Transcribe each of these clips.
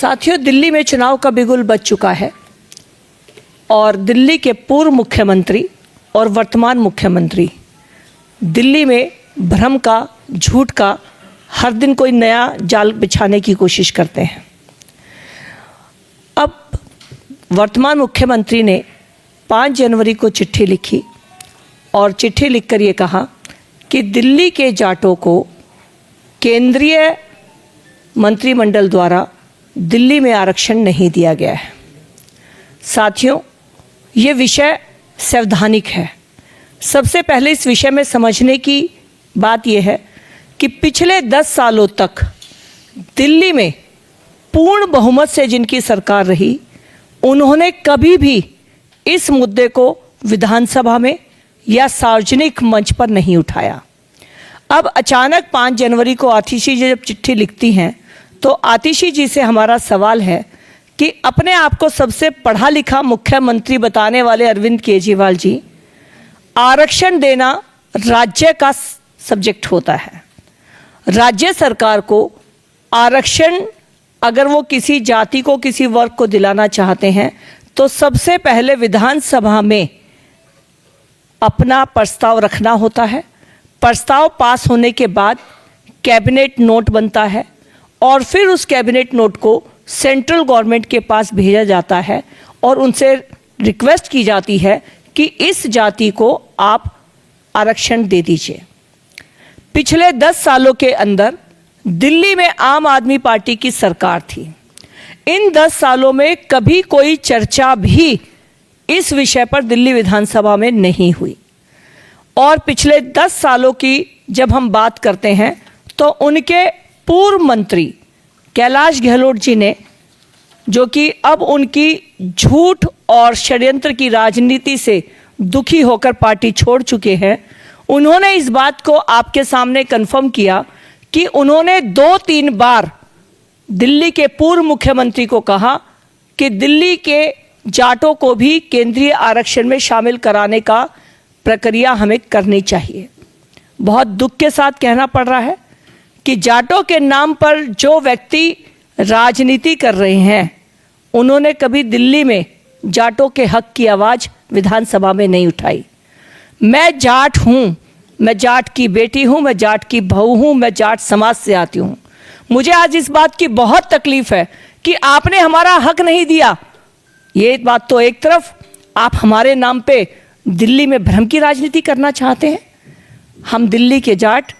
साथियों, दिल्ली में चुनाव का बिगुल बज चुका है और दिल्ली के पूर्व मुख्यमंत्री और वर्तमान मुख्यमंत्री दिल्ली में भ्रम का, झूठ का हर दिन कोई नया जाल बिछाने की कोशिश करते हैं। अब वर्तमान मुख्यमंत्री ने 5 जनवरी को चिट्ठी लिखी और चिट्ठी लिखकर ये कहा कि दिल्ली के जाटों को केंद्रीय मंत्रिमंडल द्वारा दिल्ली में आरक्षण नहीं दिया गया है। साथियों, ये विषय संवैधानिक है। सबसे पहले इस विषय में समझने की बात यह है कि पिछले 10 सालों तक दिल्ली में पूर्ण बहुमत से जिनकी सरकार रही, उन्होंने कभी भी इस मुद्दे को विधानसभा में या सार्वजनिक मंच पर नहीं उठाया। अब अचानक 5 जनवरी को आतिशी जी जब चिट्ठी लिखती हैं तो आतिशी जी से हमारा सवाल है कि अपने आप को सबसे पढ़ा लिखा मुख्यमंत्री बताने वाले अरविंद केजरीवाल जी, आरक्षण देना राज्य का सब्जेक्ट होता है। राज्य सरकार को आरक्षण अगर वो किसी जाति को, किसी वर्ग को दिलाना चाहते हैं तो सबसे पहले विधानसभा में अपना प्रस्ताव रखना होता है। प्रस्ताव पास होने के बाद कैबिनेट नोट बनता है और फिर उस कैबिनेट नोट को सेंट्रल गवर्नमेंट के पास भेजा जाता है और उनसे रिक्वेस्ट की जाती है कि इस जाति को आप आरक्षण दे दीजिए। पिछले 10 सालों के अंदर दिल्ली में आम आदमी पार्टी की सरकार थी। इन 10 सालों में कभी कोई चर्चा भी इस विषय पर दिल्ली विधानसभा में नहीं हुई। और पिछले 10 सालों की जब हम बात करते हैं तो उनके पूर्व मंत्री कैलाश गहलोत जी ने, जो कि अब उनकी झूठ और षड्यंत्र की राजनीति से दुखी होकर पार्टी छोड़ चुके हैं, उन्होंने इस बात को आपके सामने कन्फर्म किया कि उन्होंने 2-3 बार दिल्ली के पूर्व मुख्यमंत्री को कहा कि दिल्ली के जाटों को भी केंद्रीय आरक्षण में शामिल कराने का प्रक्रिया हमें करनी चाहिए। बहुत दुख के साथ कहना पड़ रहा है कि जाटों के नाम पर जो व्यक्ति राजनीति कर रहे हैं, उन्होंने कभी दिल्ली में जाटों के हक की आवाज़ विधानसभा में नहीं उठाई। मैं जाट हूँ, मैं जाट की बेटी हूँ, मैं जाट की बहू हूँ, मैं जाट समाज से आती हूँ। मुझे आज इस बात की बहुत तकलीफ है कि आपने हमारा हक नहीं दिया। ये बात तो एक तरफ, आप हमारे नाम पे दिल्ली में भ्रम की राजनीति करना चाहते हैं। हम दिल्ली के जाट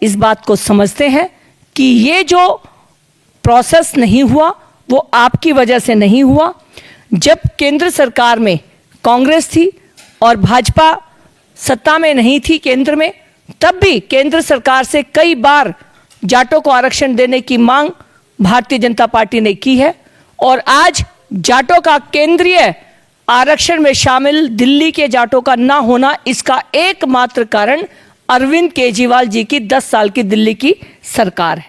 इस बात को समझते हैं कि ये जो प्रोसेस नहीं हुआ वो आपकी वजह से नहीं हुआ। जब केंद्र सरकार में कांग्रेस थी और भाजपा सत्ता में नहीं थी केंद्र में, तब भी केंद्र सरकार से कई बार जाटों को आरक्षण देने की मांग भारतीय जनता पार्टी ने की है। और आज जाटों का केंद्रीय आरक्षण में शामिल दिल्ली के जाटों का ना होना, इसका एकमात्र कारण अरविंद केजरीवाल जी की 10 साल की दिल्ली की सरकार है।